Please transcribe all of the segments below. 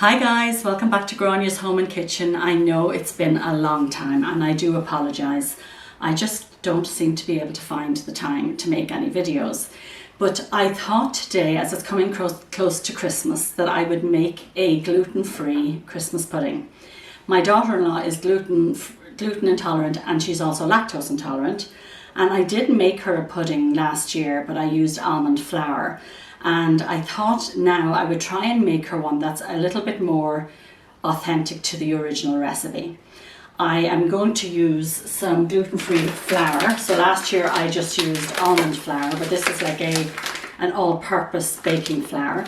Hi guys, welcome back to Granya's Home and Kitchen. I know it's been a long time and I do apologise. I just don't seem to be able to find the time to make any videos. But I thought today, as it's coming close to Christmas, that I would make a gluten-free Christmas pudding. My daughter-in-law is gluten intolerant and she's also lactose intolerant. And I did make her a pudding last year, but I used almond flour. And I thought now I would try and make her one that's a little bit more authentic to the original recipe. I am going to use some gluten-free flour. So last year I just used almond flour, but this is like an all-purpose baking flour.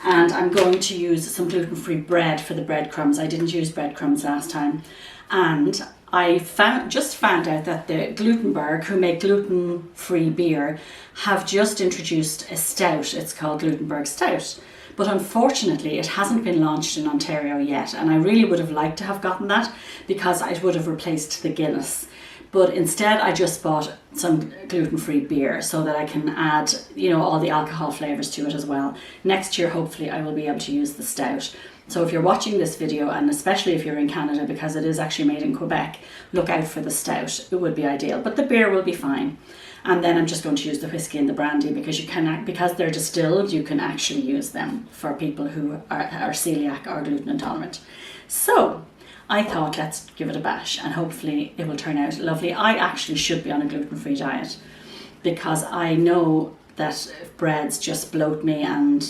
And I'm going to use some gluten-free bread for the breadcrumbs. I didn't use breadcrumbs last time. And I just found out that the Glutenberg, who make gluten-free beer, have just introduced a stout. It's called Glutenberg Stout. But unfortunately, it hasn't been launched in Ontario yet. And I really would have liked to have gotten that because it would have replaced the Guinness. But instead, I just bought some gluten-free beer so that I can add, all the alcohol flavours to it as well. Next year, hopefully, I will be able to use the stout. So if you're watching this video, and especially if you're in Canada, because it is actually made in Quebec, look out for the stout. It would be ideal, but the beer will be fine. And then I'm just going to use the whiskey and the brandy because they're distilled, you can actually use them for people who are celiac or gluten intolerant. So I thought, let's give it a bash and hopefully it will turn out lovely. I actually should be on a gluten-free diet because I know that breads just bloat me and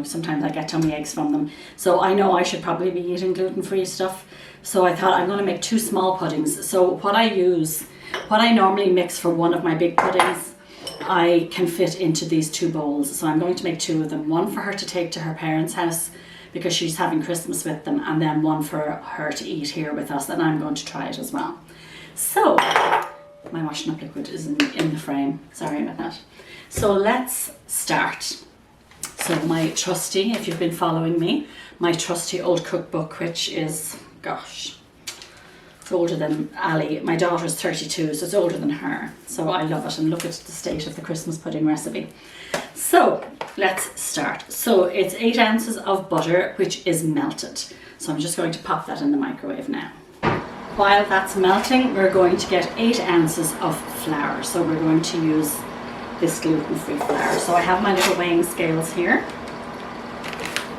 sometimes I get tummy aches from them. So I know I should probably be eating gluten-free stuff. So I thought I'm going to make two small puddings. So what I normally mix for one of my big puddings, I can fit into these two bowls. So I'm going to make two of them. One for her to take to her parents' house because she's having Christmas with them, and then one for her to eat here with us, and I'm going to try it as well. So my washing up liquid is in the frame. Sorry about that. So let's start. So my trusty, if you've been following me, my trusty old cookbook, which is, gosh, it's older than Ali. My daughter's 32, so it's older than her. So I love it, and look at the state of the Christmas pudding recipe. So let's start. So it's 8 ounces of butter, which is melted. So I'm just going to pop that in the microwave now. While that's melting, we're going to get 8 ounces of flour. So we're going to use this gluten-free flour. So I have my little weighing scales here.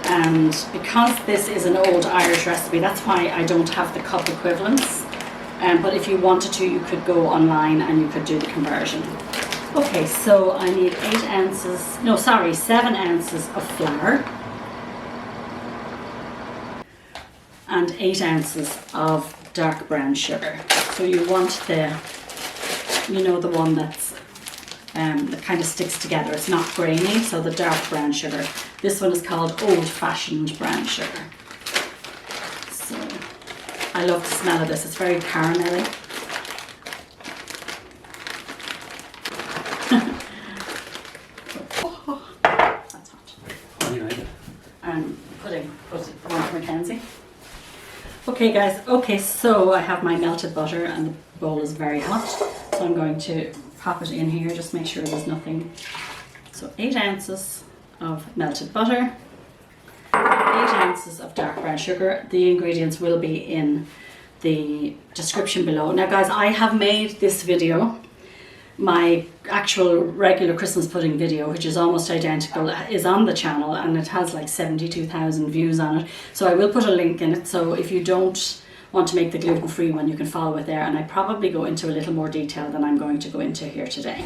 And because this is an old Irish recipe, that's why I don't have the cup equivalents. But if you wanted to, you could go online and you could do the conversion. Okay, so I need 7 ounces of flour and 8 ounces of dark brown sugar. So you want the one that's that kind of sticks together. It's not grainy, so the dark brown sugar. This one is called old-fashioned brown sugar. So I love the smell of this. It's very caramelly. Oh, that's hot. Anyway. And put one for Mackenzie. Okay guys, so I have my melted butter and the bowl is very hot. So I'm going to pop it in here, just make sure there's nothing. So 8 ounces of melted butter, 8 ounces of dark brown sugar. The ingredients will be in the description below. Now guys, I have made this video, my actual regular Christmas pudding video, which is almost identical, is on the channel and it has like 72,000 views on it. So I will put a link in it, so if you don't want to make the gluten-free one, you can follow it there, and I probably go into a little more detail than I'm going to go into here today.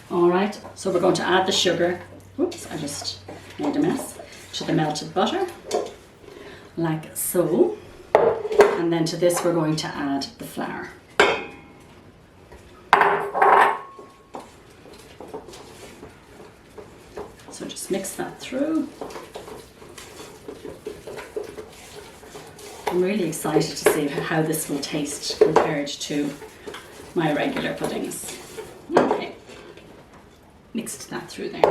Alright, so we're going to add the sugar, oops, I just made a mess, to the melted butter, like so, and then to this we're going to add the flour. So just mix that through. I'm really excited to see how this will taste compared to my regular puddings. Okay, mixed that through there.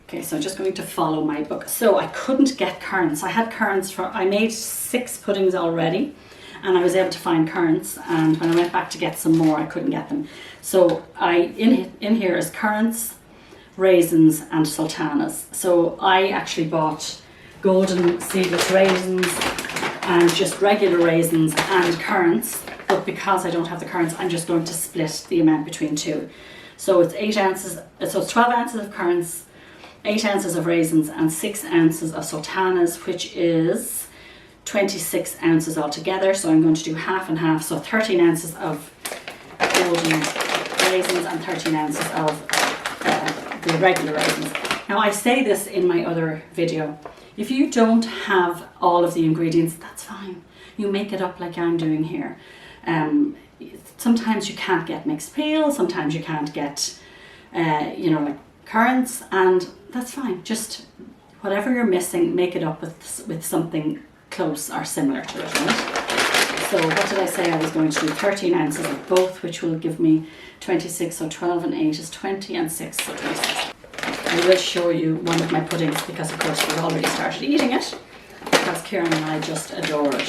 Okay, so I'm just going to follow my book. So I couldn't get currants. I had currants I made 6 puddings already and I was able to find currants, and when I went back to get some more I couldn't get them. So in here is currants, raisins and sultanas. So I actually bought golden seedless raisins and just regular raisins and currants. But because I don't have the currants, I'm just going to split the amount between two. So it's 8 ounces, so it's 12 ounces of currants, 8 ounces of raisins and 6 ounces of sultanas, which is 26 ounces altogether. So I'm going to do half and half, so 13 ounces of golden raisins and 13 ounces of the regular raisins. Now I say this in my other video, if you don't have all of the ingredients, that's fine. You make it up like I'm doing here. Sometimes you can't get mixed peel, sometimes you can't get, you know, like currants, and that's fine. Just whatever you're missing, make it up with something close or similar to it, right? So what did I say? I was going to do 13 ounces of both, which will give me 26, so 12 and 8 is 20, and 6, so 26. I will show you one of my puddings because of course we've already started eating it, because Kieran and I just adore it.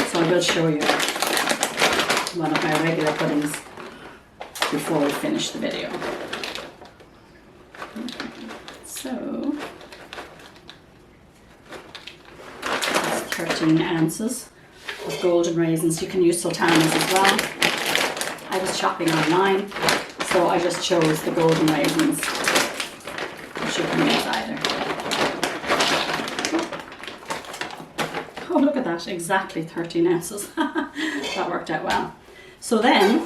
So I will show you one of my regular puddings before we finish the video. So that's 13 ounces of golden raisins. You can use sultanas as well. I was shopping online, so I just chose the golden raisins. You can use either. Oh, look at that, exactly 13 ounces. That worked out well. So then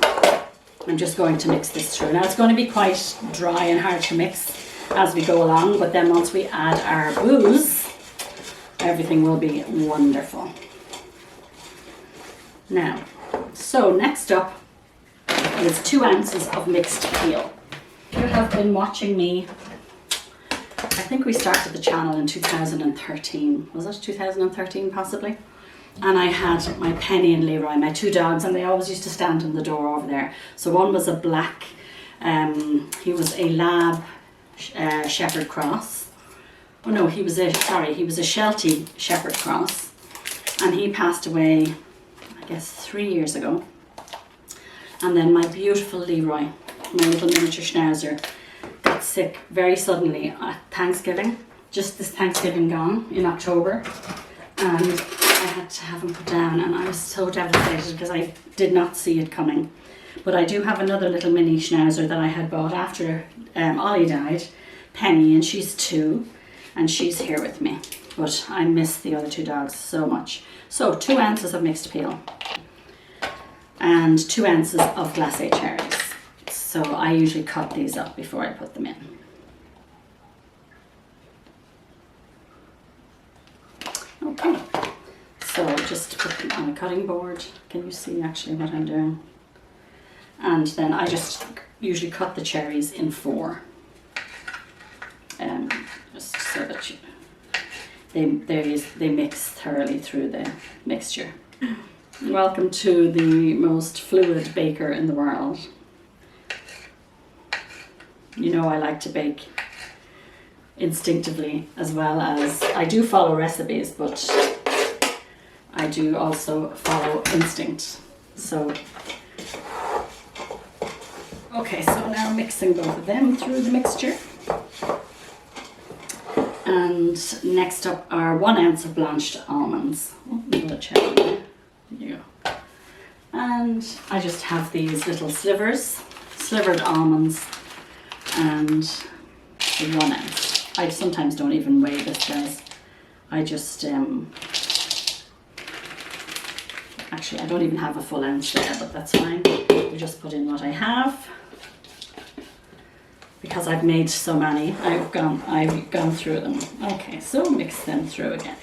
I'm just going to mix this through. Now it's going to be quite dry and hard to mix as we go along, but then once we add our booze, everything will be wonderful. Now, so next up is 2 ounces of mixed peel. You have been watching me. I think we started the channel in 2013. Was it 2013 possibly? And I had my Penny and Leroy, my 2 dogs, and they always used to stand in the door over there. So one was a black, he was a lab shepherd cross. Oh no, he was a Sheltie shepherd cross, and he passed away, I guess 3 years ago. And then my beautiful Leroy, my little miniature schnauzer, got sick very suddenly at Thanksgiving, just this Thanksgiving gone in October, and I had to have him put down, and I was so devastated because I did not see it coming. But I do have another little mini schnauzer that I had bought after Ollie died, Penny, and she's 2, and she's here with me. But I miss the other 2 dogs so much. So 2 ounces of mixed peel and 2 ounces of glacé cherries. So I usually cut these up before I put them in. Okay, so just put them on a cutting board. Can you see actually what I'm doing? And then I just usually cut the cherries in 4. Just so that they mix thoroughly through the mixture. Welcome to the most fluid baker in the world. You know I like to bake instinctively as well as I do follow recipes, but I do also follow instinct. So, okay, so now mixing both of them through the mixture. And next up are 1 ounce of blanched almonds. Oh, another cherry. There you go. And I just have these little slivered almonds, and 1 ounce. I sometimes don't even weigh this, guys. I just, actually I don't even have a full ounce there, but that's fine. We just put in what I have. Because I've made so many, I've gone through them. Okay, so mix them through again.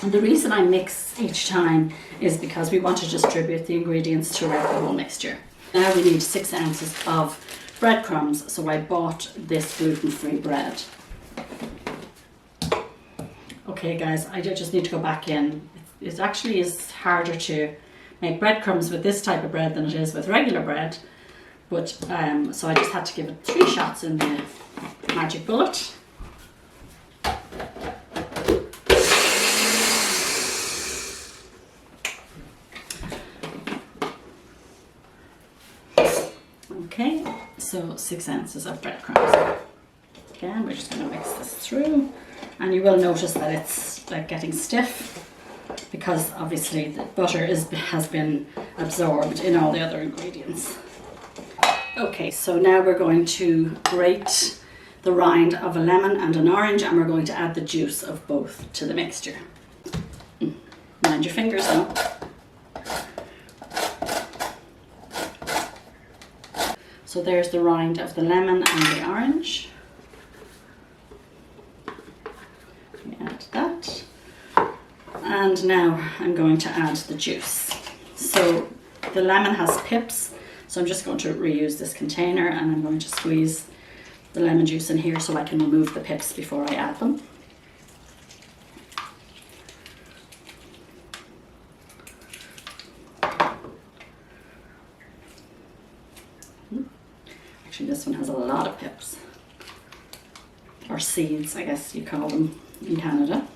And the reason I mix each time is because we want to distribute the ingredients throughout the whole mixture. Now we need 6 ounces of breadcrumbs, so I bought this gluten-free bread. Okay guys, I just need to go back in. It actually is harder to make breadcrumbs with this type of bread than it is with regular bread. But, so I just had to give it 3 shots in the magic bullet. Okay, so 6 ounces of breadcrumbs. Again, we're just going to mix this through. And you will notice that it's like getting stiff because obviously the butter has been absorbed in all the other ingredients. Okay, so now we're going to grate the rind of a lemon and an orange, and we're going to add the juice of both to the mixture. Mind your fingers now. So there's the rind of the lemon and the orange. We add that. And now I'm going to add the juice. So the lemon has pips, so I'm just going to reuse this container, and I'm going to squeeze the lemon juice in here so I can remove the pips before I add them. Actually, this one has a lot of pips, or seeds, I guess you call them in Canada.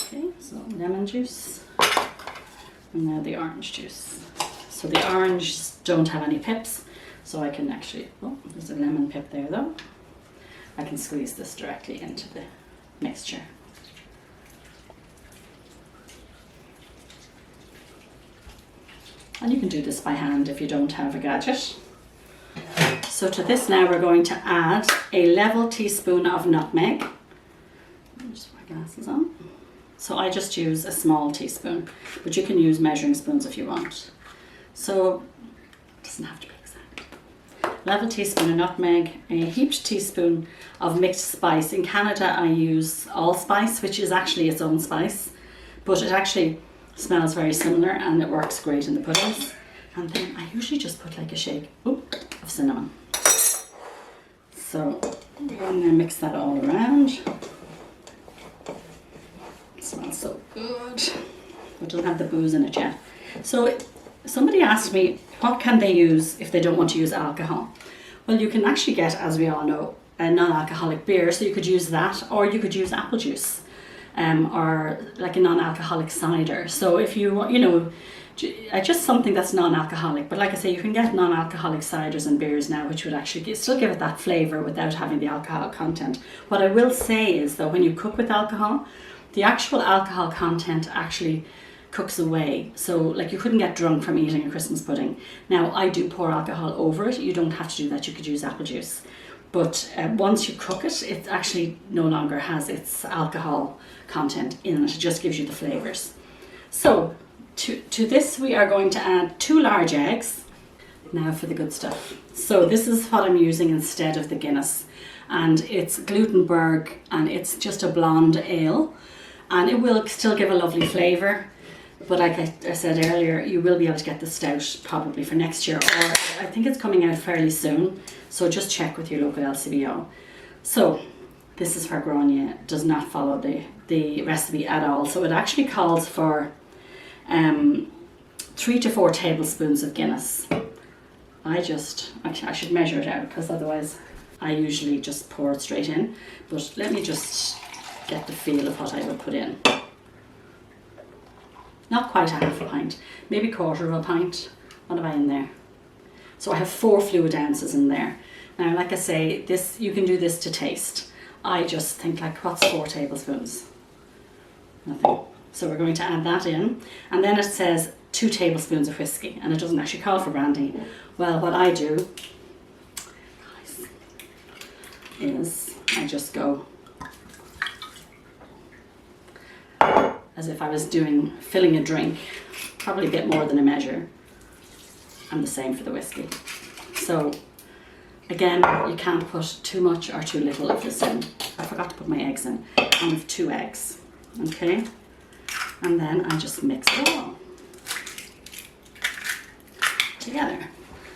Okay, so lemon juice, and now the orange juice. So the orange don't have any pips, so I can actually, oh, there's a lemon pip there though. I can squeeze this directly into the mixture. And you can do this by hand if you don't have a gadget. So to this now we're going to add a level teaspoon of nutmeg. Just put my glasses on. So I just use a small teaspoon, but you can use measuring spoons if you want. So it doesn't have to be exact. Level teaspoon of nutmeg, a heaped teaspoon of mixed spice. In Canada I use allspice, which is actually its own spice, but it actually smells very similar and it works great in the puddings. And then I usually just put like a shake of cinnamon. So I'm going to mix that all around. It smells so good, but don't have the booze in it yet. So somebody asked me, what can they use if they don't want to use alcohol? Well, you can actually get, as we all know, a non-alcoholic beer, so you could use that, or you could use apple juice. Or like a non-alcoholic cider. So if you just something that's non-alcoholic. But like I say, you can get non-alcoholic ciders and beers now, which would actually still give it that flavour without having the alcohol content. What I will say is that when you cook with alcohol, the actual alcohol content actually cooks away. So like you couldn't get drunk from eating a Christmas pudding. Now I do pour alcohol over it. You don't have to do that. You could use apple juice. But once you cook it, it actually no longer has its alcohol content in it. It just gives you the flavours. So to this we are going to add 2 large eggs. Now for the good stuff. So this is what I'm using instead of the Guinness. And it's Glutenberg, and it's just a blonde ale. And it will still give a lovely flavour. But like I said earlier, you will be able to get the stout probably for next year, or I think it's coming out fairly soon. So just check with your local LCBO. So this is where Grania does not follow the recipe at all. So it actually calls for 3 to 4 tablespoons of Guinness. I should measure it out because otherwise I usually just pour it straight in. But let me just get the feel of what I would put in. Not quite a half a pint, maybe 1/4 of a pint. What have I in there? So I have 4 fluid ounces in there. Now, like I say, this you can do this to taste. I just think like, what's 4 tablespoons? Nothing. So we're going to add that in. And then it says 2 tablespoons of whiskey, and it doesn't actually call for brandy. Well, what I do is I just go as if I was filling a drink, probably a bit more than a measure. And the same for the whiskey. So again, you can't put too much or too little of this in. I forgot to put my eggs in. I have 2 eggs, okay? And then I just mix it all together.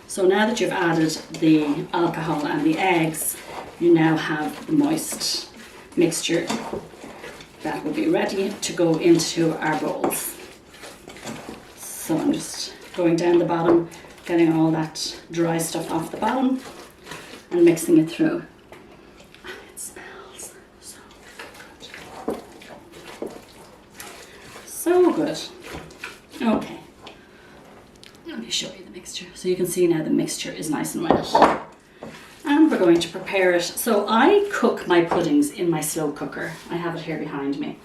So now that you've added the alcohol and the eggs, you now have the moist mixture that will be ready to go into our bowls. So I'm just going down the bottom, getting all that dry stuff off the bottom and mixing it through. It smells so good. So good. Okay, let me show you the mixture. So you can see now the mixture is nice and wet. going to prepare it. So I cook my puddings in my slow cooker. I have it here behind me.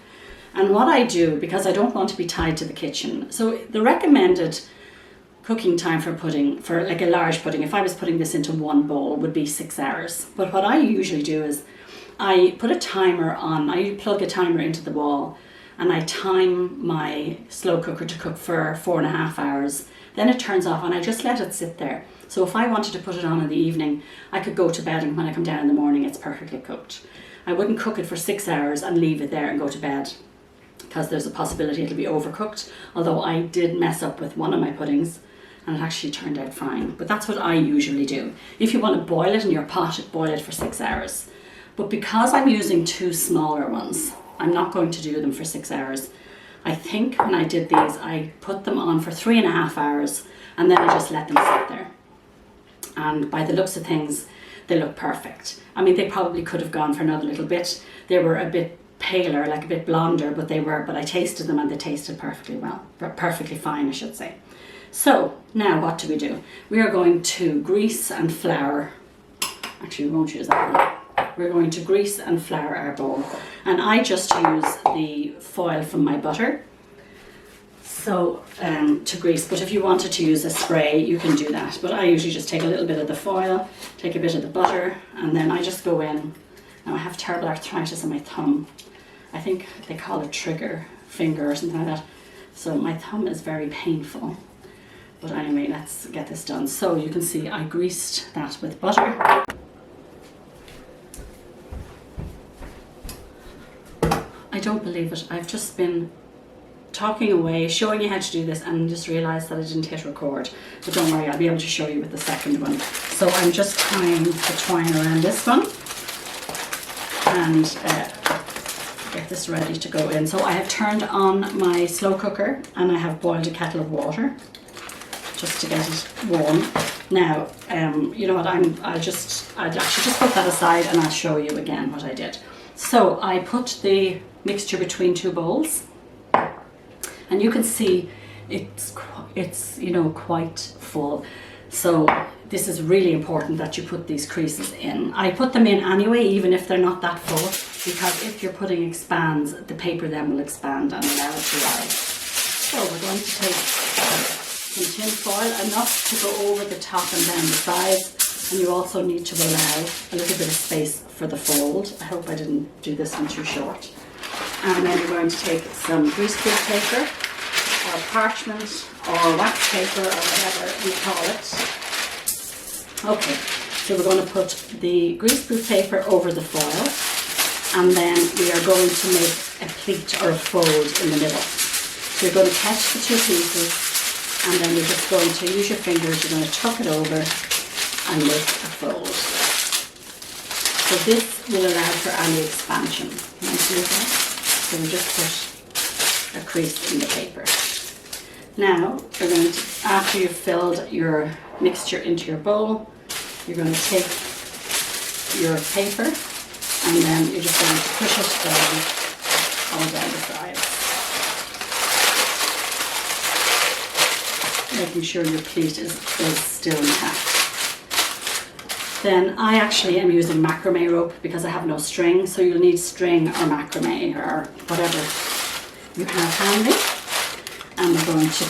And what I do, because I don't want to be tied to the kitchen, so the recommended cooking time for pudding, for like a large pudding, if I was putting this into one bowl, would be 6 hours. But what I usually do is I put a timer on, I plug a timer into the wall and I time my slow cooker to cook for 4.5 hours. Then it turns off and I just let it sit there. So if I wanted to put it on in the evening, I could go to bed and when I come down in the morning, it's perfectly cooked. I wouldn't cook it for 6 hours and leave it there and go to bed, because there's a possibility it'll be overcooked. Although I did mess up with one of my puddings and it actually turned out fine. But that's what I usually do. If you want to boil it in your pot, boil it for 6 hours. But because I'm using 2 smaller ones, I'm not going to do them for 6 hours. I think when I did these, I put them on for 3.5 hours and then I just let them sit there. And by the looks of things, they look perfect. I mean, they probably could have gone for another little bit. They were a bit paler, like a bit blonder, but I tasted them and they tasted perfectly well, perfectly fine, I should say. So now what do? We are going to grease and flour. Actually, we won't use that one. We're going to grease and flour our bowl. And I just use the foil from my butter. So to grease, but if you wanted to use a spray, you can do that. But I usually just take a little bit of the foil, take a bit of the butter, and then I just go in. Now I have terrible arthritis on my thumb. I think they call it trigger finger or something like that. So my thumb is very painful. But anyway, let's get this done. So you can see I greased that with butter. I don't believe it. I've just been talking away, showing you how to do this, and just realised that I didn't hit record. But don't worry, I'll be able to show you with the second one. So I'm just tying the twine around this one and get this ready to go in. So I have turned on my slow cooker and I have boiled a kettle of water just to get it warm. Now, you know what, I'd actually just put that aside and I'll show you again what I did. So I put the mixture between 2 bowls. And you can see it's you know, quite full. So this is really important that you put these creases in. I put them in anyway, even if they're not that full, because if your pudding expands, the paper then will expand and allow it to rise. So we're going to take some tin foil, enough to go over the top and down the sides, and you also need to allow a little bit of space for the fold. I hope I didn't do this one too short. And then we're going to take some greaseproof paper or parchment or wax paper or whatever we call it. Okay, so we're going to put the greaseproof paper over the foil, and then we are going to make a pleat or a fold in the middle. So you're going to catch the 2 pieces, and then you're just going to use your fingers, you're going to tuck it over and make a fold. So this will allow for any expansion. Can you see that? So we just put a crease in the paper. Now, we're going to, after you've filled your mixture into your bowl, you're going to take your paper and then you're just going to push it down all down the sides. Making sure your pleat is still intact. Then I actually am using macrame rope because I have no string, so you'll need string or macrame or whatever you have handy. And we're going to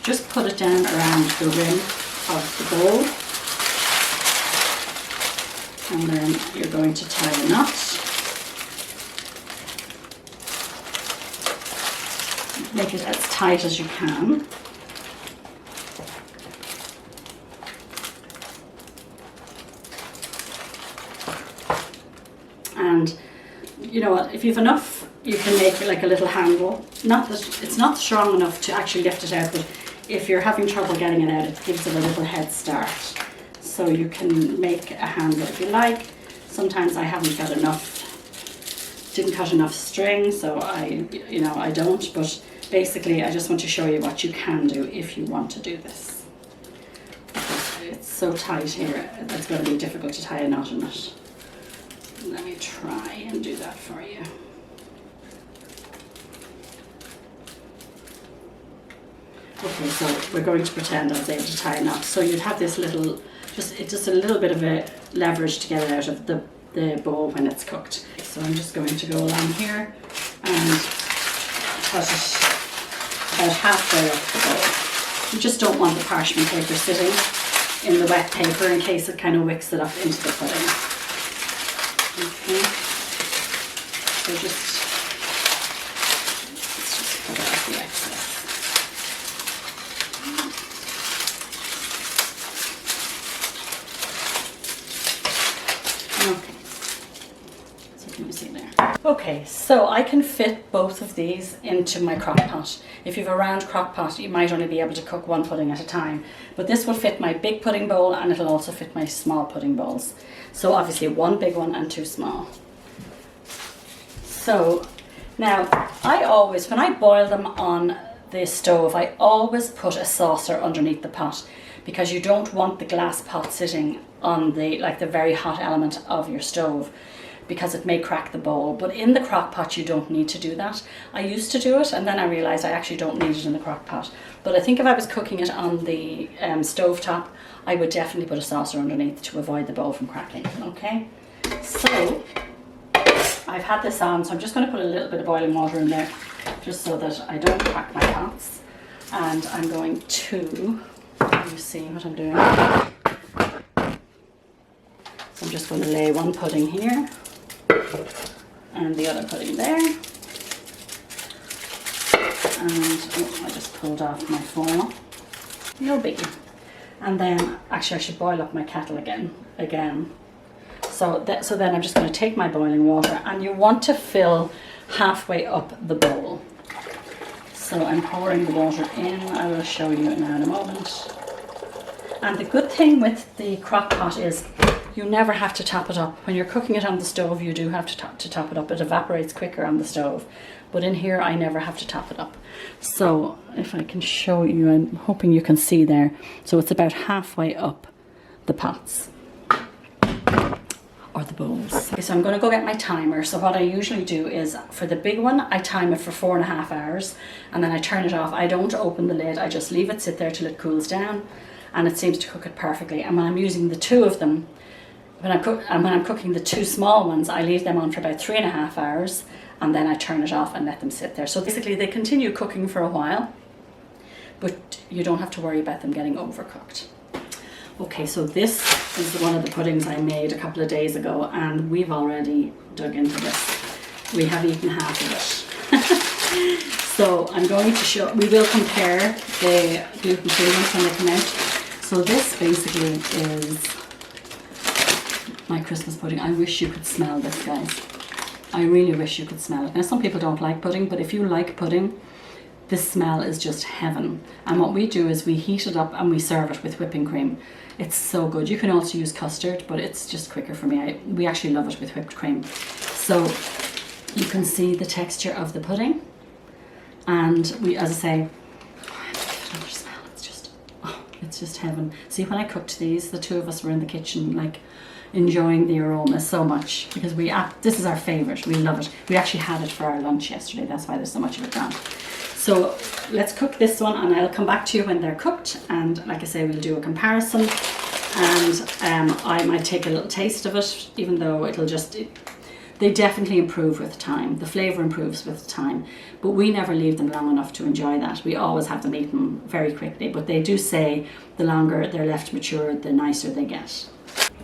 just put it down around the rim of the bowl. And then you're going to tie a knot. Make it as tight as you can. And you know what, if you've enough, you can make like a little handle. Not that it's not strong enough to actually lift it out, but if you're having trouble getting it out, it gives it a little head start. So you can make a handle if you like. Sometimes I haven't got enough, didn't cut enough string, so I don't, but basically I just want to show you what you can do if you want to do this. It's so tight here, it's going to be difficult to tie a knot in it. Let me try and do that for you. Okay, so we're going to pretend I was able to tie a knot. So you'd have this little just a little bit of a leverage to get it out of the bowl when it's cooked. So I'm just going to go along here and put it about halfway up the bowl. You just don't want the parchment paper sitting in the wet paper in case it kind of wicks it up into the pudding. Okay, so let's just put out the excess. Okay, so can you see there? Okay, so I can fit both of these into my crock pot. If you have a round crock pot, you might only be able to cook one pudding at a time, but this will fit my big pudding bowl and it'll also fit my small pudding bowls. So obviously one big one and two small. So now I always, when I boil them on the stove, I always put a saucer underneath the pot because you don't want the glass pot sitting on the very hot element of your stove, because it may crack the bowl. But in the crock pot you don't need to do that. I used to do it and then I realized I actually don't need it in the crock pot. But I think if I was cooking it on the stove top, I would definitely put a saucer underneath to avoid the bowl from cracking. Okay, so I've had this on, so I'm just going to put a little bit of boiling water in there just so that I don't crack my pots. And I'm going to, you see what I'm doing? So I'm just going to lay one pudding here and the other pudding there, and I just pulled off my foil, no biggie. And then actually I should boil up my kettle again. So then I'm just going to take my boiling water, and you want to fill halfway up the bowl. So I'm pouring the water in. I will show you now in a moment. And the good thing with the crock pot is you never have to top it up. When you're cooking it on the stove, you do have to top it up. It evaporates quicker on the stove. But in here, I never have to top it up. So if I can show you, I'm hoping you can see there. So it's about halfway up the pots or the bowls. Okay, so I'm going to go get my timer. So what I usually do is, for the big one, I time it for 4.5 hours and then I turn it off. I don't open the lid. I just leave it sit there till it cools down, and it seems to cook it perfectly. And when I'm using the two of them, when I'm cooking the two small ones, I leave them on for about 3.5 hours and then I turn it off and let them sit there. So basically they continue cooking for a while, but you don't have to worry about them getting overcooked. Okay, so this is one of the puddings I made a couple of days ago, and we've already dug into this. We have eaten half of it. So I'm going to show, we will compare the gluten-free ones when they come out. So this basically is my Christmas pudding. I wish you could smell this, guys. I really wish you could smell it. Now some people don't like pudding, but if you like pudding, this smell is just heaven. And what we do is we heat it up and we serve it with whipping cream. It's so good. You can also use custard, but it's just quicker for me. We actually love it with whipped cream. So you can see the texture of the pudding. And we, as I say, another smell. It's just heaven. See, when I cooked these, the two of us were in the kitchen, like, enjoying the aroma so much, because this is our favorite. We love it. We actually had it for our lunch yesterday. That's why there's so much of it gone. So let's cook this one, and I'll come back to you when they're cooked, and like I say, we'll do a comparison, and I might take a little taste of it, even though they definitely improve with time. The flavour improves with time, but we never leave them long enough to enjoy that. We always have them eaten very quickly, but they do say the longer they're left mature, the nicer they get.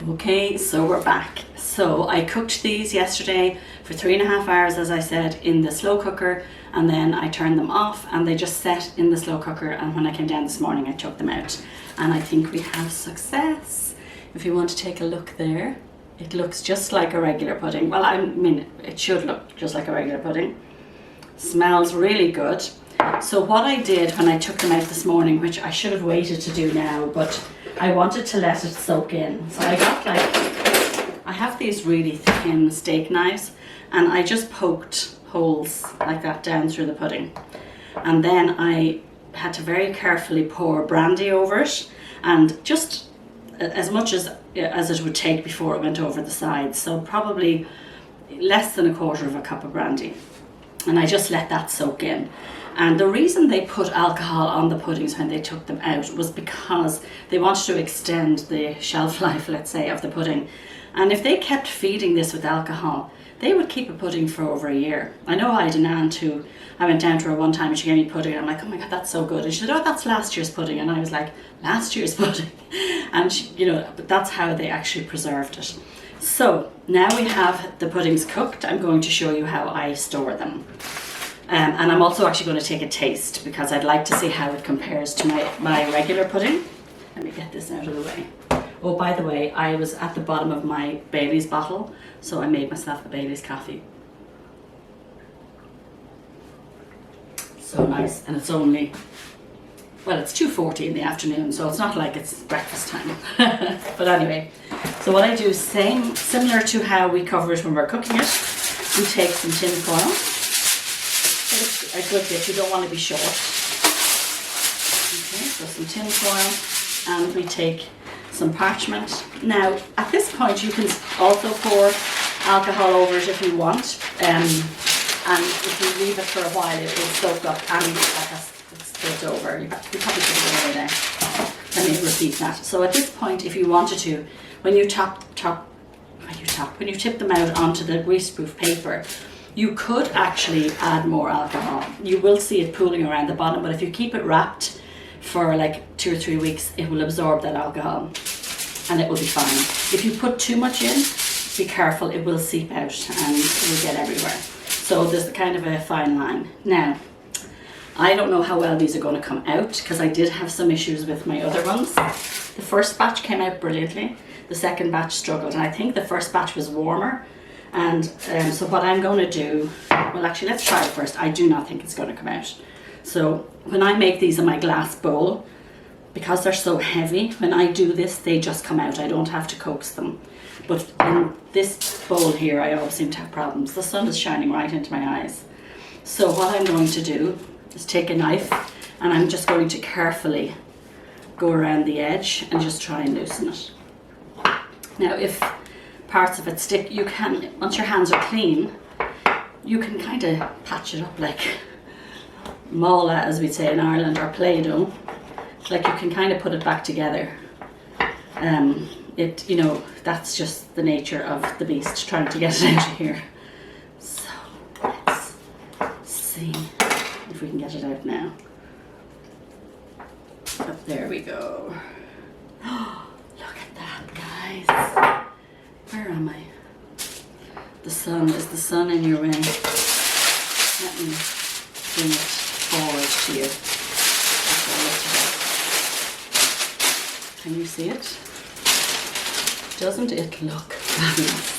Okay, so we're back. So I cooked these yesterday for 3.5 hours, as I said, in the slow cooker, and then I turned them off and they just set in the slow cooker, and when I came down this morning I took them out, and I think we have success. If you want to take a look there, it looks just like a regular pudding. Well, I mean, it should look just like a regular pudding. Smells really good. So what I did when I took them out this morning, which I should have waited to do now, but I wanted to let it soak in. So I got I have these really thin steak knives, and I just poked holes like that down through the pudding. And then I had to very carefully pour brandy over it, and just as much as it would take before it went over the sides. So probably less than 1/4 cup of brandy. and I just let that soak in. And the reason they put alcohol on the puddings when they took them out was because they wanted to extend the shelf life, let's say, of the pudding. And if they kept feeding this with alcohol, they would keep a pudding for over a year. I know I had an aunt who, I went down to her one time and she gave me pudding and I'm like, oh my God, that's so good. And she said, oh, that's last year's pudding. And I was like, last year's pudding? And she, you know, but that's how they actually preserved it. So now we have the puddings cooked. I'm going to show you how I store them. And I'm also actually going to take a taste because I'd like to see how it compares to my regular pudding. Let me get this out of the way. Oh, by the way, I was at the bottom of my Bailey's bottle, so I made myself a Bailey's coffee. So nice, and it's only, well, it's 2:40 in the afternoon, so it's not like it's breakfast time. But anyway, so what I do is similar to how we cover it when we're cooking it. We take some tin foil. A good bit, you don't want to be short. Okay, so some tin foil, and we take some parchment. Now, at this point, you can also pour alcohol over it if you want, and if you leave it for a while, it will soak up and it's spilled over. You probably put it over there. Let me repeat that. So at this point, if you wanted to, when you when you tip them out onto the greaseproof paper, you could actually add more alcohol. You will see it pooling around the bottom, but if you keep it wrapped for like 2 or 3 weeks, it will absorb that alcohol and it will be fine. If you put too much in, be careful, it will seep out and it will get everywhere. So there's kind of a fine line. Now, I don't know how well these are going to come out because I did have some issues with my other ones. The first batch came out brilliantly. The second batch struggled, and I think the first batch was warmer. And so what I'm going to do, well actually let's try it first. I do not think it's going to come out. So when I make these in my glass bowl, because they're so heavy, when I do this, they just come out. I don't have to coax them. But in this bowl here, I always seem to have problems. The sun is shining right into my eyes. So what I'm going to do is take a knife and I'm just going to carefully go around the edge and just try and loosen it. Now if parts of it stick, you can, once your hands are clean, you can kind of patch it up like mala, as we say in Ireland, or Play-Doh. Like you can kind of put it back together. You know, that's just the nature of the beast, trying to get it out of here. So let's see if we can get it out now. Oh, there we go. Oh, look at that, guys. Where am I? The sun. Is the sun in your way? Let me bring it forward to you. Can you see it? Doesn't it look fabulous?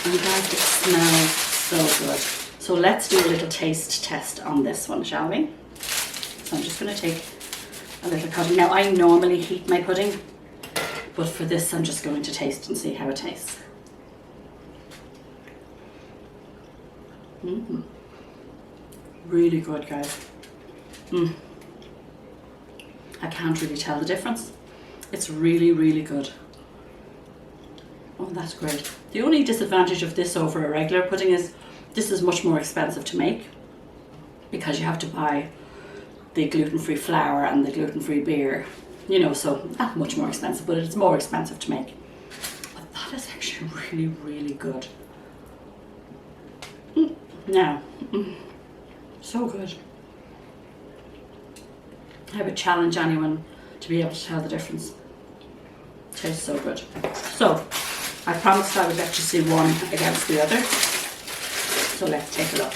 And guys, it smells so good. So let's do a little taste test on this one, shall we? So I'm just going to take a little cutting. Now I normally heat my pudding, but for this I'm just going to taste and see how it tastes. Really good, guys. I can't really tell the difference. It's really, really good. Oh, that's great. The only disadvantage of this over a regular pudding is this is much more expensive to make because you have to buy the gluten-free flour and the gluten-free beer, you know, so not much more expensive, but it's more expensive to make. But that is actually really, really good. Now, so good. I would challenge anyone to be able to tell the difference. It tastes so good. So, I promised I would let you see one against the other. So let's take a look.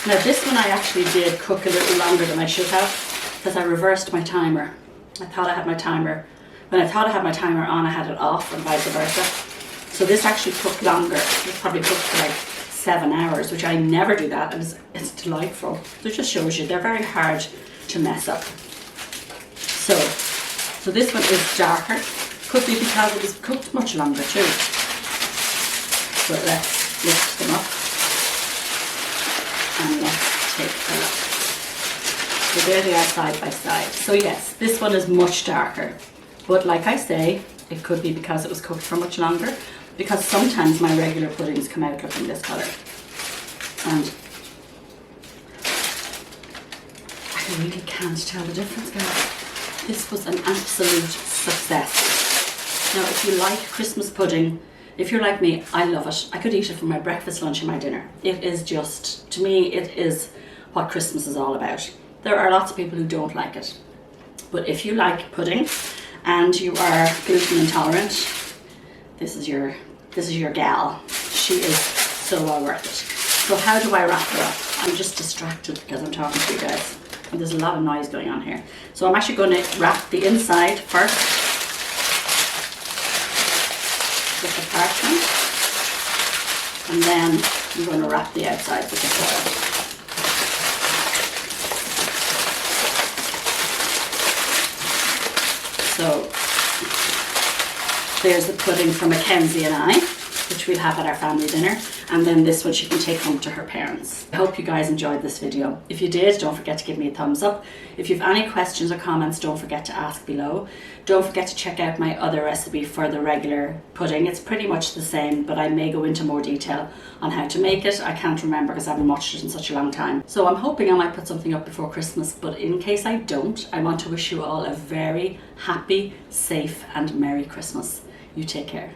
Now this one I actually did cook a little longer than I should have because I reversed my timer. I thought I had my timer. When I thought I had my timer on, I had it off and vice versa. So this actually cooked longer. It probably cooked for like 7 hours, which I never do that, and it's delightful. So it just shows you they're very hard to mess up. So this one is darker. Could be because it was cooked much longer too. But let's lift them up and let's take a look. So there they are side by side. So yes, this one is much darker. But like I say, it could be because it was cooked for much longer, because sometimes my regular puddings come out looking this colour. And I really can't tell the difference, guys. This was an absolute success. Now, if you like Christmas pudding, if you're like me, I love it. I could eat it for my breakfast, lunch, and my dinner. It is just, to me, it is what Christmas is all about. There are lots of people who don't like it. But if you like pudding and you are gluten intolerant, this is your gal. She is so well worth it. So how do I wrap her up? I'm just distracted because I'm talking to you guys. And there's a lot of noise going on here. So I'm actually going to wrap the inside first with the parchment. And then I'm going to wrap the outside with the foil. So there's the pudding for Mackenzie and I, which we'll have at our family dinner, and then this one she can take home to her parents. I hope you guys enjoyed this video. If you did, don't forget to give me a thumbs up. If you have any questions or comments, don't forget to ask below. Don't forget to check out my other recipe for the regular pudding. It's pretty much the same, but I may go into more detail on how to make it. I can't remember because I haven't watched it in such a long time. So I'm hoping I might put something up before Christmas, but in case I don't, I want to wish you all a very happy, safe, and Merry Christmas. You take care.